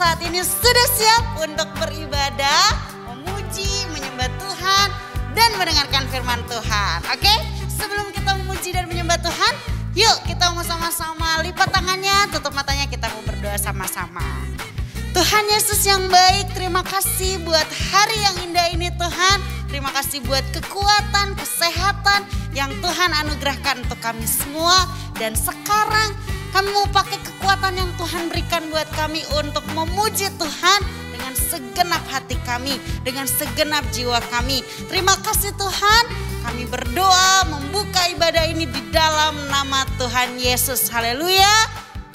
saat ini sudah siap untuk beribadah, memuji, menyembah Tuhan, dan mendengarkan firman Tuhan. Oke, sebelum kita memuji dan menyembah Tuhan, yuk kita mau sama-sama lipat tangannya, tutup matanya, kita mau berdoa sama-sama. Tuhan Yesus yang baik, terima kasih buat hari yang indah ini Tuhan. Terima kasih buat kekuatan, kesehatan yang Tuhan anugerahkan untuk kami semua. Dan sekarang kami mau pakai kekuatan yang Tuhan berikan buat kami untuk memuji Tuhan dengan segenap hati kami, dengan segenap jiwa kami. Terima kasih Tuhan, kami berdoa membuka ibadah ini di dalam nama Tuhan Yesus. Haleluya,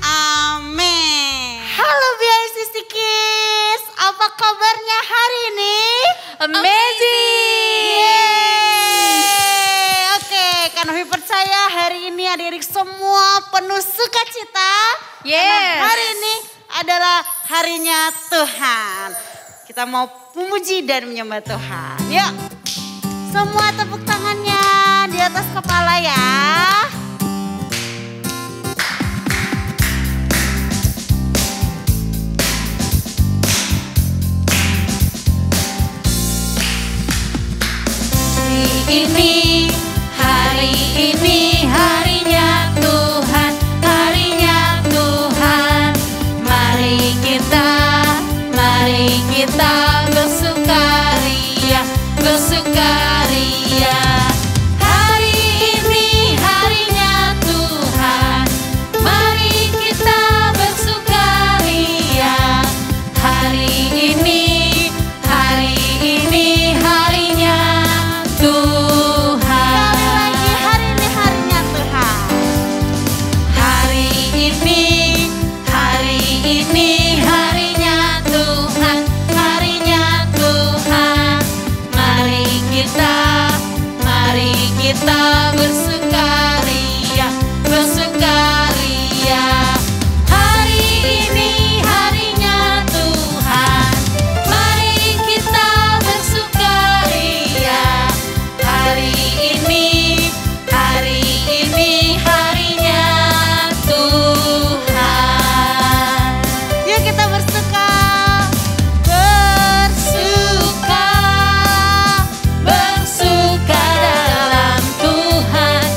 amin. Halo BICC Kids, apa kabarnya hari ini? Amazing. Oke, Kanovi percaya hari ini adik-adik semua penuh sukacita. Yes. Karena hari ini adalah harinya Tuhan. Kita mau memuji dan menyembah Tuhan. Yuk, semua tepuk tangannya di atas kepala ya. Hari ini harinya Tuhan, harinya Tuhan. Mari kita bersukaria, bersukaria. Hari ini harinya Tuhan, mari kita bersukaria. Hari ini harinya Tuhan. Sekali lagi, hari ini harinya Tuhan. Hari ini harinya Tuhan, harinya Tuhan. Mari kita bersukaria, bersukaria. Hari ini harinya Tuhan, mari kita bersukaria. Hari ini harinya Tuhan. Yuk kita bersuka. Bersuka dalam Tuhan.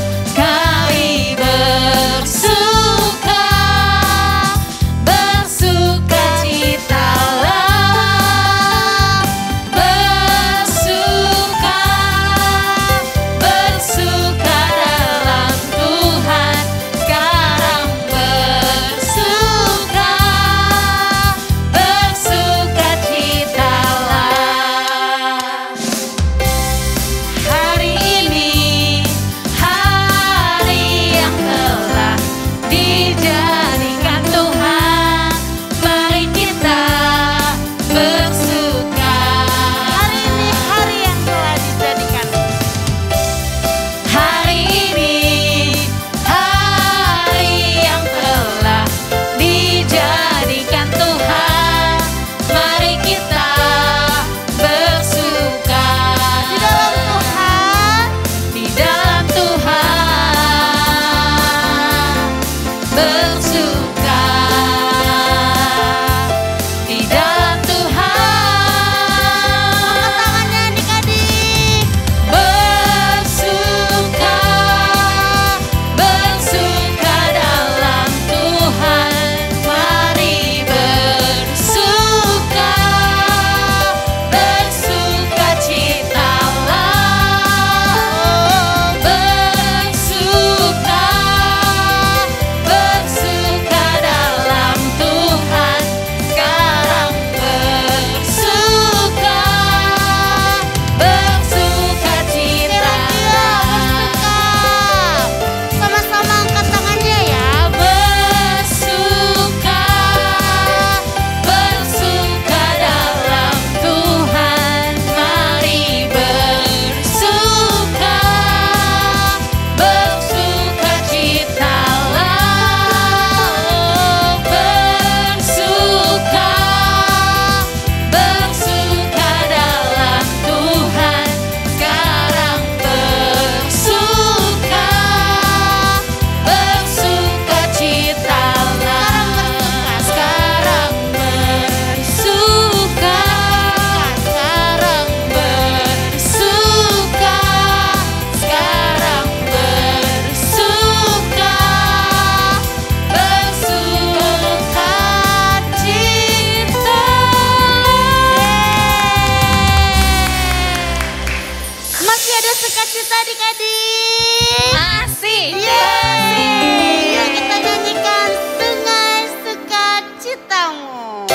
sukacita adik-adik. Asik. Yeay. Yuk kita nyanyikan Sungai Sukacitamu.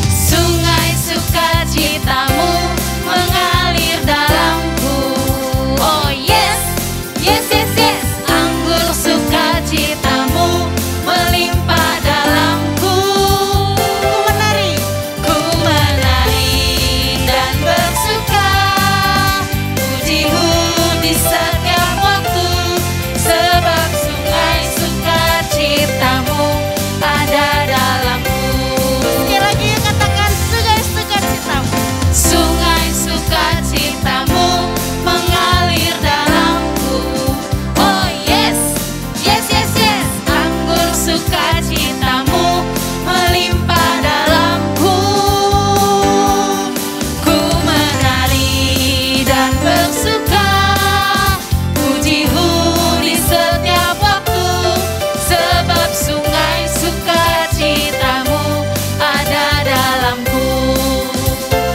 Sungai sukacitamu mengalir dalamku. Oh yes, yes, yes, yes. Anggur sukacitamu melimpah dalamku. Ku menari dan bersuka. Pujimu di setiap waktu. Sebab sungai sukacitamu ada dalamku. Sekali lagi katakan Sungai Sukacitamu. Sungai sukacitamu mengalir dalamku. Oh yes, yes, yes, yes. Anggur sukacitamu melimpah dalamku. Ku menari dan bersuka. Pujimu di setiap waktu. Sebab sungai sukacitamu ada dalamku.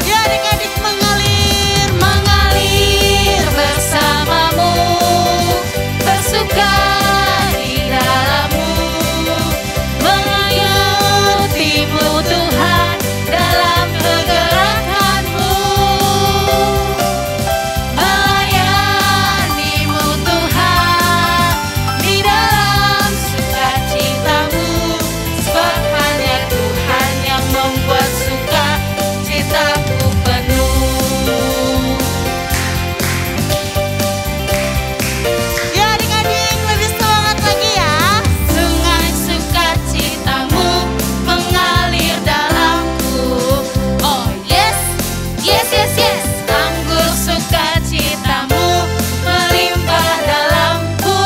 Ya adik-adik mengalir. Mengalir bersamamu, bersuka di dalammu, mengayutimu Tuhan dalam kegerakanmu, melayanimu Tuhan di dalam sukacitamu, sebab hanya Tuhan yang membuat sukacitaku penuh. Ya adik-adik lebih semangat lagi ya. Sungai sukacitamu mengalir dalamku. Oh yes, yes, yes, yes. Anggur sukacitamu melimpah dalamku.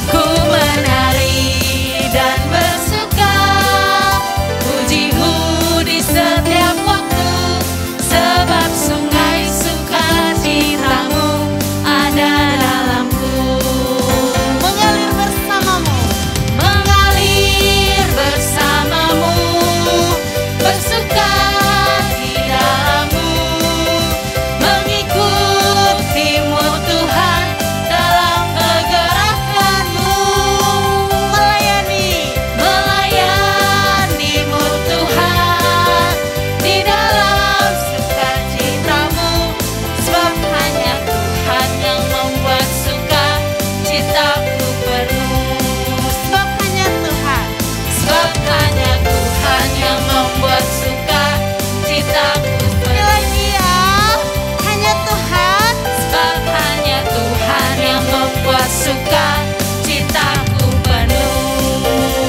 Ku menari dan bersuka. Pujimu di setiap waktu. Sebab sungai sukacitamu ada dalamku. Mengalir bersamamu. Mengalir bersamamu, bersuka di dalammu, mengikutimu Tuhan dalam kegerakanmu, melayanimu Tuhan di dalam sukacitamu, sebab hanya Tuhan yang membuat sukacitaku penuh. Sebab hanya Tuhan. Sebab hanya Tuhan yang membuat sukacitaku Sekali penuh. lagi ya. Hanya Tuhan. Sebab hanya Tuhan yang membuat sukacitaku penuh.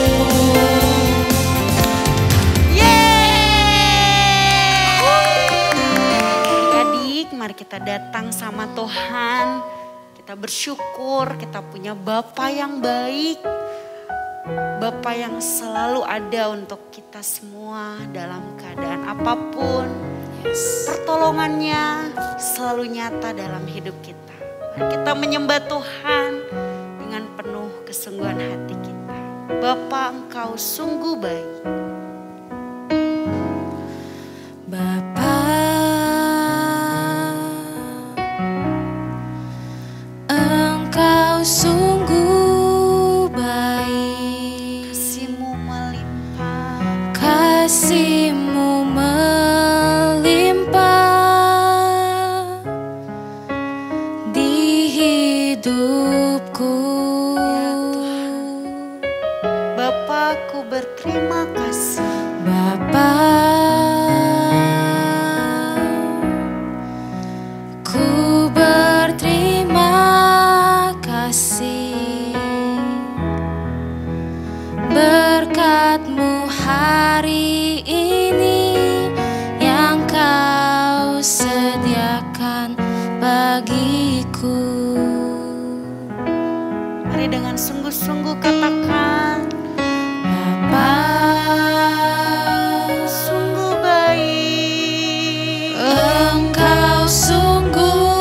Yeay. Adik-adik mari kita datang sama Tuhan. Kita bersyukur kita punya Bapa yang baik. Bapa yang selalu ada untuk kita semua dalam keadaan apapun. Pertolongannya selalu nyata dalam hidup kita. Mari kita menyembah Tuhan dengan penuh kesungguhan hati kita. Bapa, Engkau sungguh baik. Bapa, Engkau sungguh baik. Kasih-Mu melimpah. Kasih-Mu melimpah di hidupku. Bapa, ku berterima kasih. Bapa, ku berterima kasih. Berkat-Mu hari ini yang Kau sediakan bagiku. Mari dengan sungguh-sungguh katakan, Bapa, sungguh baik. Engkau sungguh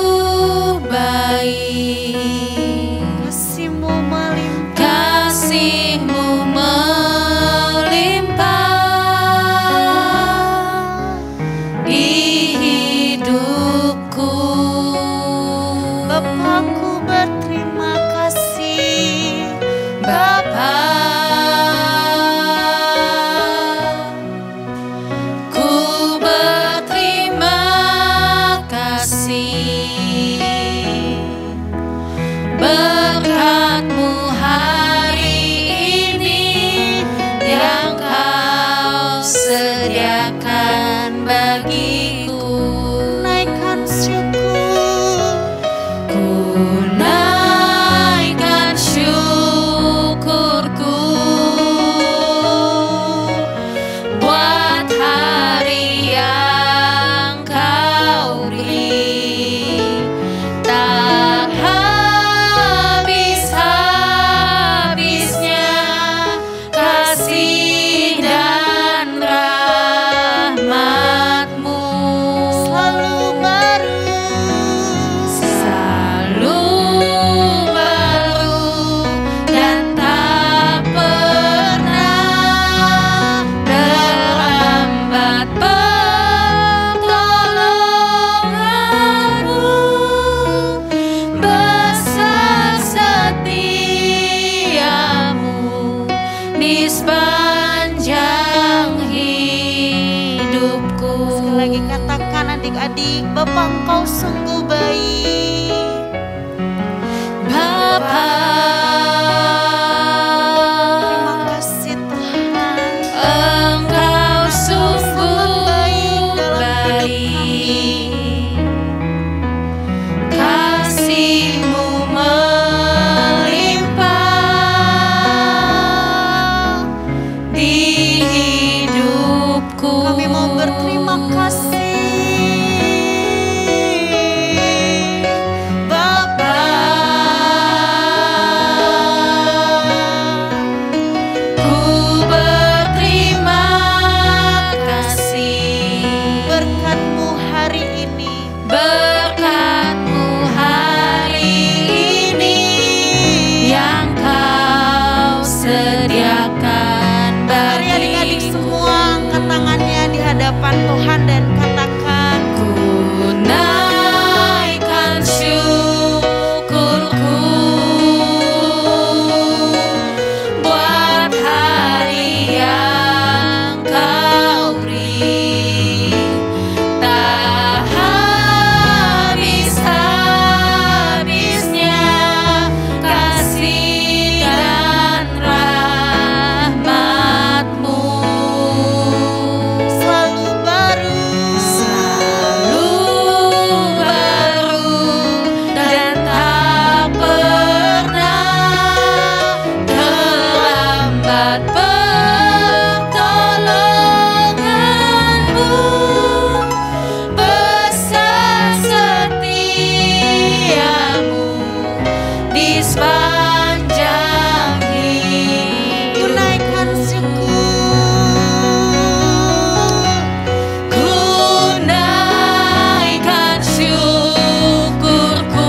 bagiku. Naikkan syukur. Ku naikkan syukurku buat hari yang Kau beri. Tak habis-habisnya kasih dan rahmat-Mu. Selalu baru. Selalu baru dan tak pernah terlambat pertolongan-Mu. Besar setiamu di sepanjang hidupku. Sekali lagi katakan adik-adik, Bapa Engkau sungguh baik. Bapa, Terima kasih Tuhan. Engkau sungguh baik dalam baik. Kasih-Mu melimpah di hidupku. Kami mau berterima kasih. Bapa, Ku berterima kasih. berkat-Mu hari ini. Berkat-Mu hari ini yang Kau sediakan Mari adik-adik bagiku. semua angkat tangannya di hadapan Tuhan dan katakan, Ku naikkan syukurku buat hari yang Kau beri. Tak habis-habisnya kasih dan rahmat-Mu. selalu baru. Selalu baru dan tak pernah terlambat pertolongan-Mu. Besar setiamu di sepanjang Ku hidup. naikkan syukur. Ku naikkan syukurku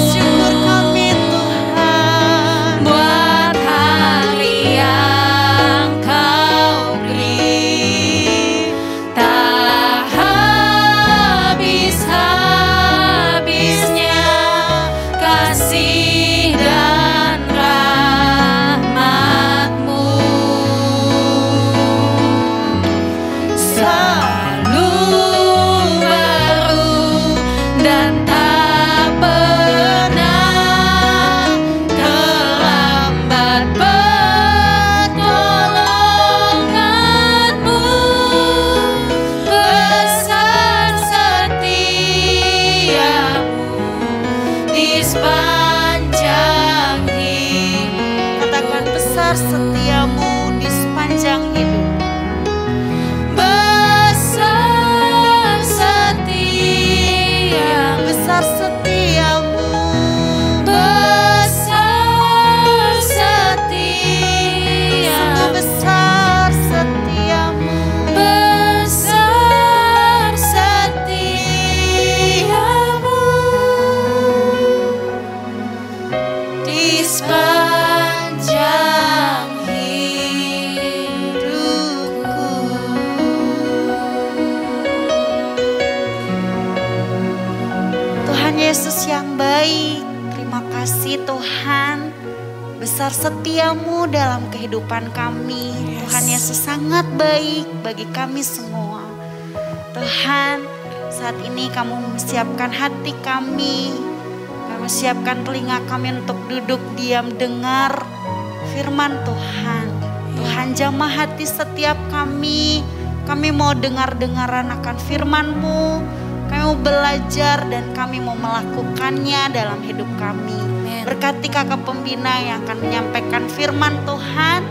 Syukur kami Tuhan. buat hari yang Kau beri. Tak habis-habisnya kasih dan rahmat-Mu. Selalu baru dan tak pernah terlambat pertolongan-Mu. Besar setiamu di sepanjang hidup. Katakan, besar setiamu di sepanjang hidup. Besar setiamu. Besar setiamu. Besar Sungguh setiamu. besar setiamu. Besar setiamu di sepanjang hidupku. Tuhan Yesus yang baik, terima kasih Tuhan. Besar setiamu dalam kehidupan kami. Tuhan Yesus sangat baik bagi kami semua. Tuhan, saat ini kamu mempersiapkan hati kami. Kamu siapkan telinga kami untuk duduk diam dengar firman Tuhan. Tuhan jamah hati setiap kami Kami mau dengar-dengaran akan firman-Mu. Kami mau belajar dan kami mau melakukannya dalam hidup kami. Berkati kakak pembina yang akan menyampaikan firman Tuhan.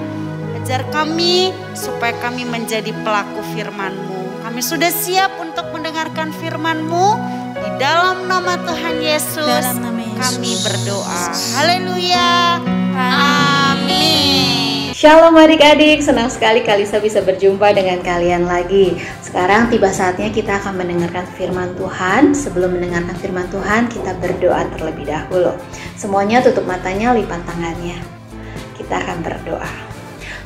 Ajar kami supaya kami menjadi pelaku firman-Mu. Kami sudah siap untuk mendengarkan firman-Mu. Di dalam nama Tuhan Yesus, kami berdoa. Haleluya. Amin. Shalom adik-adik, senang sekali Kalisa bisa berjumpa dengan kalian lagi. Sekarang tiba saatnya kita akan mendengarkan firman Tuhan. Sebelum mendengarkan firman Tuhan, kita berdoa terlebih dahulu. Semuanya tutup matanya, lipat tangannya. Kita akan berdoa.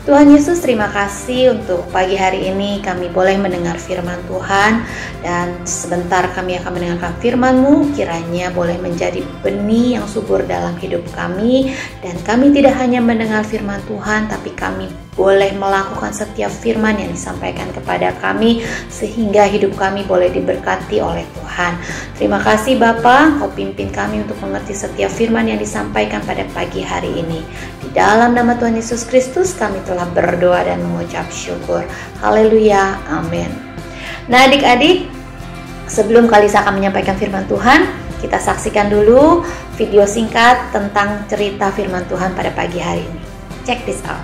Tuhan Yesus, terima kasih untuk pagi hari ini kami boleh mendengar firman Tuhan. Dan sebentar kami akan mendengarkan firman-Mu, kiranya boleh menjadi benih yang subur dalam hidup kami. Dan kami tidak hanya mendengar firman Tuhan, tapi kami boleh melakukan setiap firman yang disampaikan kepada kami, sehingga hidup kami boleh diberkati oleh Tuhan. Terima kasih Bapa, Kau pimpin kami untuk mengerti setiap firman yang disampaikan pada pagi hari ini. Di dalam nama Tuhan Yesus Kristus kami telah berdoa dan mengucap syukur. Haleluya, amin. Nah adik-adik, sebelum Kalisa akan menyampaikan firman Tuhan, kita saksikan dulu video singkat tentang cerita firman Tuhan pada pagi hari ini. Check this out.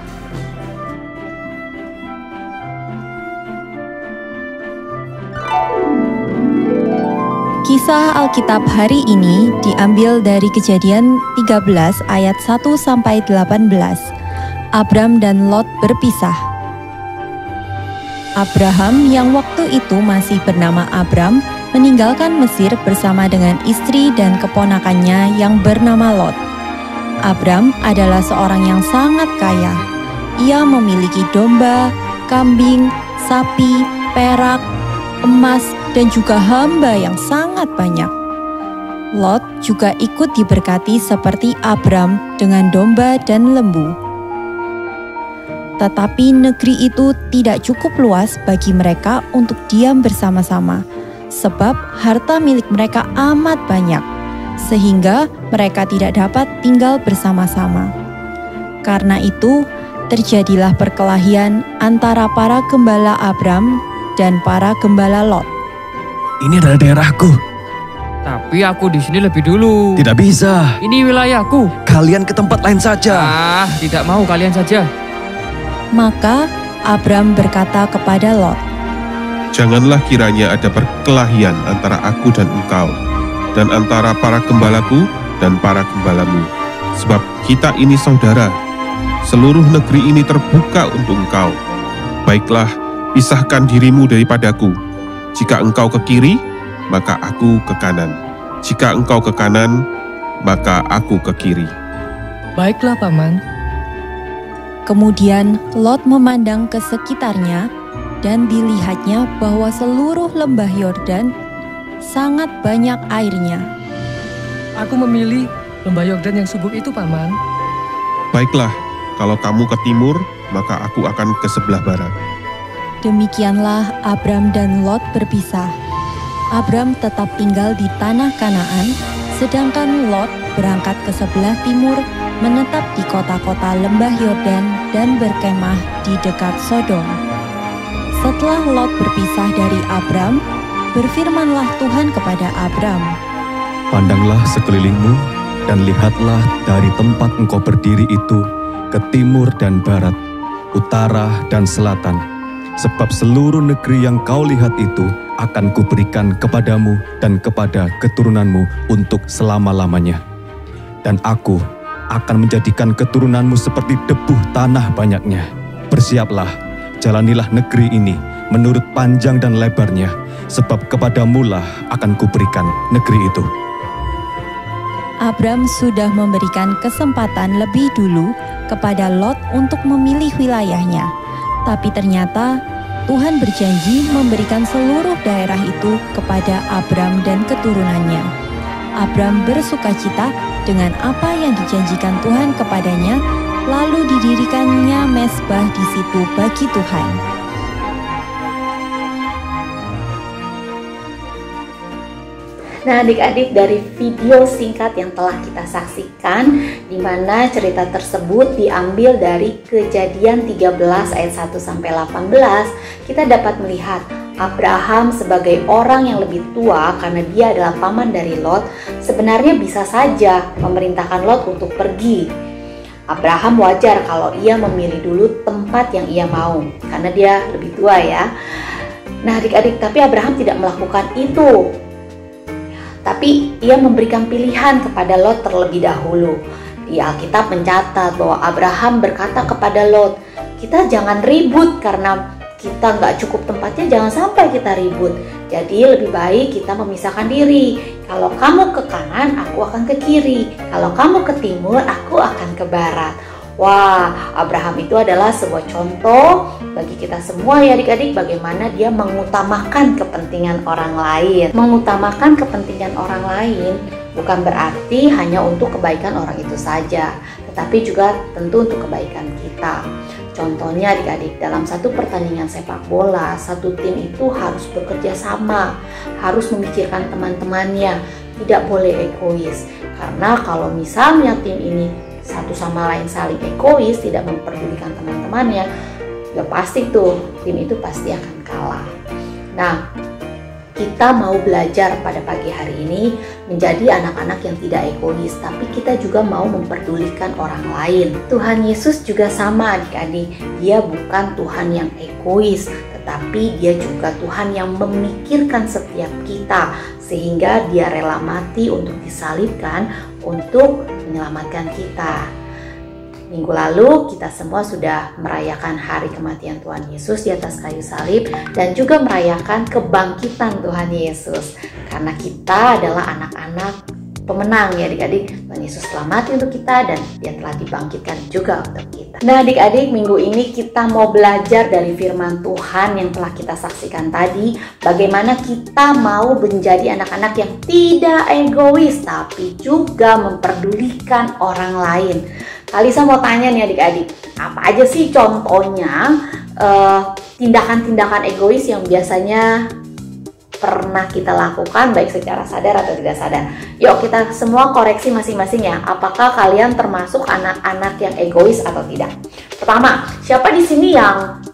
Kisah Alkitab hari ini diambil dari Kejadian 13 ayat 1 sampai 18. Abram dan Lot berpisah. Abraham yang waktu itu masih bernama Abram meninggalkan Mesir bersama dengan istri dan keponakannya yang bernama Lot. Abram adalah seorang yang sangat kaya. Ia memiliki domba, kambing, sapi, perak, emas, dan juga hamba yang sangat banyak. Lot juga ikut diberkati seperti Abram dengan domba dan lembu. Tetapi negeri itu tidak cukup luas bagi mereka untuk diam bersama-sama, sebab harta milik mereka amat banyak, sehingga mereka tidak dapat tinggal bersama-sama. Karena itu, terjadilah perkelahian antara para gembala Abram dan para gembala Lot. Ini adalah daerahku. Tapi aku di sini lebih dulu. Tidak bisa. Ini wilayahku. Kalian ke tempat lain saja. Tidak mau, kalian saja. Maka Abram berkata kepada Lot, "Janganlah kiranya ada perkelahian antara aku dan engkau, dan antara para gembalaku dan para gembalamu. Sebab kita ini saudara. Seluruh negeri ini terbuka untuk engkau. Baiklah, pisahkan dirimu daripadaku. Jika engkau ke kiri, maka aku ke kanan. Jika engkau ke kanan, maka aku ke kiri." Baiklah, Paman. Kemudian Lot memandang ke sekitarnya dan dilihatnya bahwa seluruh lembah Yordan sangat banyak airnya. Aku memilih lembah Yordan yang subur itu, Paman. "Baiklah, kalau kamu ke timur, maka aku akan ke sebelah barat." Demikianlah Abram dan Lot berpisah. Abram tetap tinggal di tanah Kanaan, sedangkan Lot berangkat ke sebelah timur, menetap di kota-kota lembah Yordan dan berkemah di dekat Sodom. Setelah Lot berpisah dari Abram, berfirmanlah Tuhan kepada Abram, Pandanglah sekelilingmu dan lihatlah dari tempat engkau berdiri itu ke timur dan barat, utara dan selatan. Sebab seluruh negeri yang kau lihat itu akan kuberikan kepadamu dan kepada keturunanmu untuk selama-lamanya. Dan aku akan menjadikan keturunanmu seperti debu tanah banyaknya. Bersiaplah, jalanilah negeri ini menurut panjang dan lebarnya, sebab kepadamulah akan kuberikan negeri itu. Abram sudah memberikan kesempatan lebih dulu kepada Lot untuk memilih wilayahnya. Tapi ternyata Tuhan berjanji memberikan seluruh daerah itu kepada Abram dan keturunannya. Abram bersukacita dengan apa yang dijanjikan Tuhan kepadanya, lalu didirikannya mezbah di situ bagi Tuhan. Nah adik-adik, dari video singkat yang telah kita saksikan, di mana cerita tersebut diambil dari Kejadian 13 ayat 1-18, kita dapat melihat Abraham sebagai orang yang lebih tua karena dia adalah paman dari Lot, sebenarnya bisa saja memerintahkan Lot untuk pergi. Abraham wajar kalau ia memilih dulu tempat yang ia mau, karena dia lebih tua ya. Nah adik-adik, tapi Abraham tidak melakukan itu. Tapi ia memberikan pilihan kepada Lot terlebih dahulu. Di Alkitab mencatat bahwa Abraham berkata kepada Lot, kita jangan ribut karena kita nggak cukup tempatnya, jangan sampai kita ribut. Jadi lebih baik kita memisahkan diri. Kalau kamu ke kanan, aku akan ke kiri. Kalau kamu ke timur, aku akan ke barat. Wah, Abraham itu adalah sebuah contoh bagi kita semua ya adik-adik, bagaimana dia mengutamakan kepentingan orang lain. Mengutamakan kepentingan orang lain bukan berarti hanya untuk kebaikan orang itu saja, tetapi juga tentu untuk kebaikan kita. Contohnya adik-adik, dalam satu pertandingan sepak bola, satu tim itu harus bekerja sama, harus memikirkan teman-temannya, tidak boleh egois. Karena kalau misalnya tim ini satu sama lain saling egois, tidak memperdulikan teman-temannya, ya pasti tuh tim itu pasti akan kalah. Nah, kita mau belajar pada pagi hari ini menjadi anak-anak yang tidak egois, tapi kita juga mau memperdulikan orang lain. Tuhan Yesus juga sama adik-adik, dia bukan Tuhan yang egois, tetapi dia juga Tuhan yang memikirkan setiap kita, sehingga dia rela mati untuk disalibkan untuk menyelamatkan kita. Minggu lalu kita semua sudah merayakan hari kematian Tuhan Yesus di atas kayu salib dan juga merayakan kebangkitan Tuhan Yesus. Karena kita adalah anak-anak pemenang ya adik-adik. Tuhan Yesus telah mati untuk kita dan dia telah dibangkitkan juga untuk kita. Nah adik-adik, minggu ini kita mau belajar dari firman Tuhan yang telah kita saksikan tadi, bagaimana kita mau menjadi anak-anak yang tidak egois tapi juga memperdulikan orang lain. Kalisa mau tanya nih adik-adik, apa aja sih contohnya tindakan-tindakan egois yang biasanya pernah kita lakukan baik secara sadar atau tidak sadar? Yuk kita semua koreksi masing-masing ya. Apakah kalian termasuk anak-anak yang egois atau tidak? Pertama, siapa di sini yang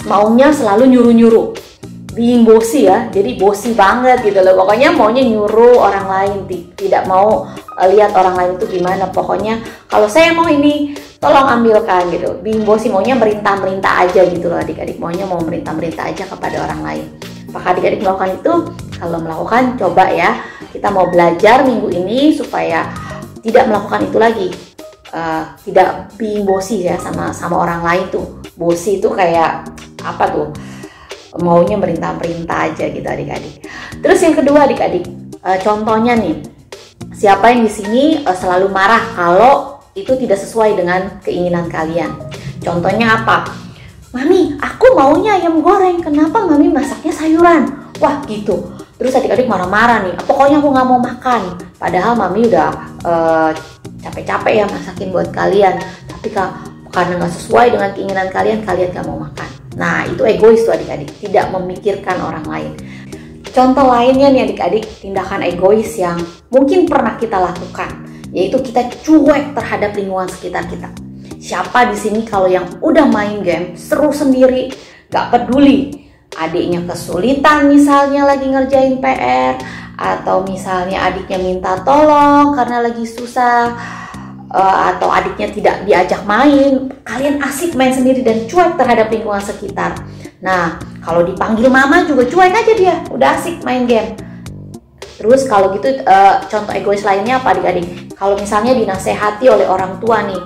maunya selalu nyuruh-nyuruh? Being bossy ya, jadi bossy banget gitu loh. Pokoknya maunya nyuruh orang lain, tidak mau lihat orang lain itu gimana. Pokoknya kalau saya mau ini, tolong ambilkan gitu. Being bossy, maunya merintah-merintah aja gitu loh adik-adik. Maunya mau merintah-merintah aja kepada orang lain. Apakah adik-adik melakukan itu? Kalau melakukan, coba ya. Kita mau belajar minggu ini supaya tidak melakukan itu lagi. Tidak being bossy ya sama orang lain tuh. Bossy itu kayak apa tuh? Maunya merintah-merintah aja gitu adik-adik. Terus yang kedua adik-adik, contohnya nih, siapa yang di sini selalu marah kalau itu tidak sesuai dengan keinginan kalian? Contohnya apa? Mami, aku maunya ayam goreng, kenapa Mami masaknya sayuran? Wah gitu. Terus adik-adik marah-marah nih, pokoknya aku nggak mau makan. Padahal Mami udah capek-capek ya masakin buat kalian, tapi karena nggak sesuai dengan keinginan kalian, kalian nggak mau makan. Nah itu egois tuh adik-adik, tidak memikirkan orang lain. Contoh lainnya nih adik-adik, tindakan egois yang mungkin pernah kita lakukan, yaitu kita cuek terhadap lingkungan sekitar kita. Siapa di sini kalau yang udah main game seru sendiri, gak peduli adiknya kesulitan misalnya lagi ngerjain PR, atau misalnya adiknya minta tolong karena lagi susah, atau adiknya tidak diajak main, kalian asik main sendiri dan cuek terhadap lingkungan sekitar. Nah kalau dipanggil mama juga cuek aja dia, udah asik main game. Terus kalau gitu contoh egois lainnya apa adik-adik? Kalau misalnya dinasehati oleh orang tua nih,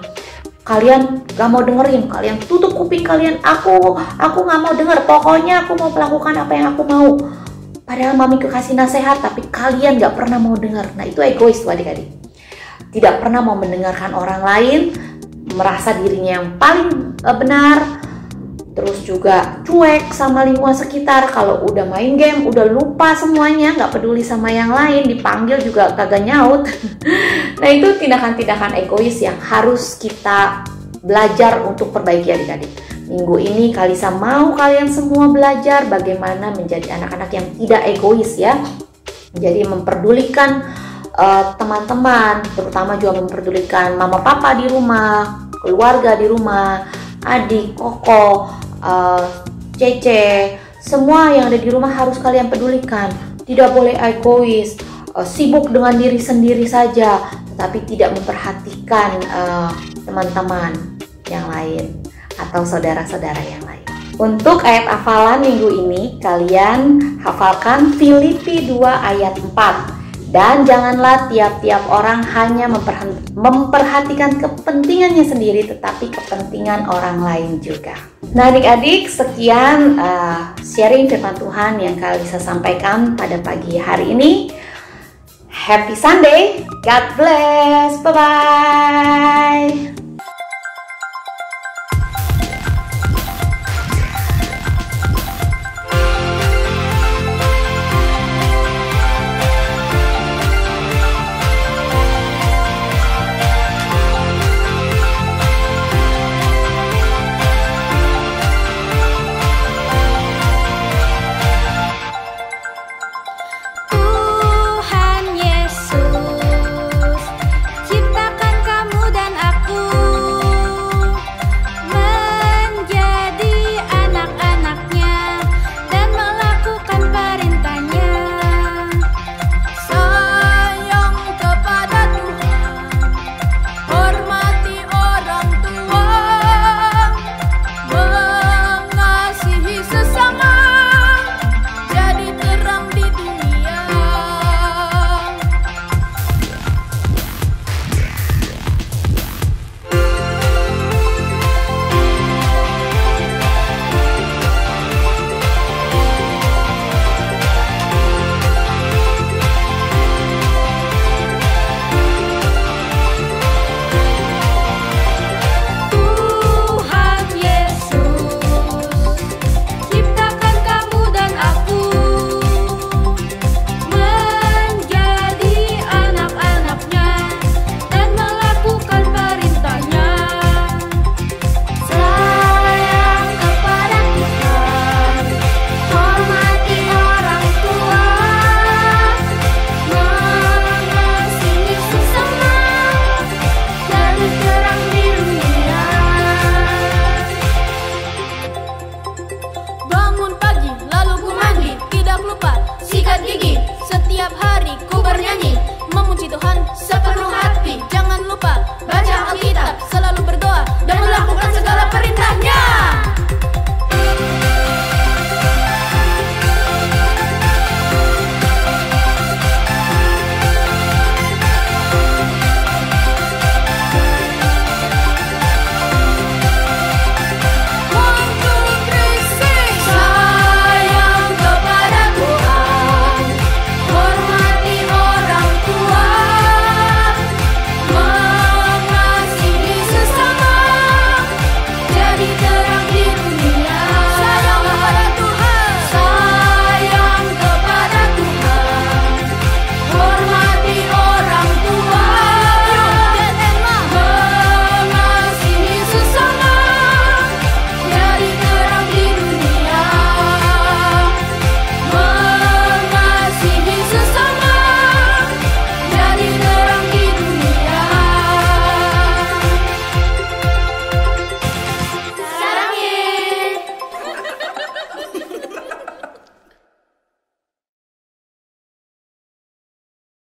kalian gak mau dengerin, kalian tutup kuping kalian, aku gak mau denger, pokoknya aku mau melakukan apa yang aku mau. Padahal mami kasih nasihat tapi kalian gak pernah mau denger. Nah itu egois tuh adik-adik. Tidak pernah mau mendengarkan orang lain, merasa dirinya yang paling benar, terus juga cuek sama lingkungan sekitar. Kalau udah main game, udah lupa semuanya, nggak peduli sama yang lain, dipanggil juga kagak nyaut. Nah itu tindakan-tindakan egois yang harus kita belajar untuk perbaiki adik-adik. Minggu ini Kalisa mau kalian semua belajar bagaimana menjadi anak-anak yang tidak egois ya. Jadi memperdulikan teman-teman, terutama juga memperdulikan mama papa di rumah, keluarga di rumah, adik, koko, Cece, semua yang ada di rumah harus kalian pedulikan. Tidak boleh egois, sibuk dengan diri sendiri saja, tetapi tidak memperhatikan teman-teman yang lain atau saudara-saudara yang lain. Untuk ayat hafalan minggu ini, kalian hafalkan Filipi 2 ayat 4. Dan janganlah tiap-tiap orang hanya memperhatikan kepentingannya sendiri, tetapi kepentingan orang lain juga. Nah adik-adik, sekian sharing firman Tuhan yang Kalisa sampaikan pada pagi hari ini. Happy Sunday, God bless, bye-bye.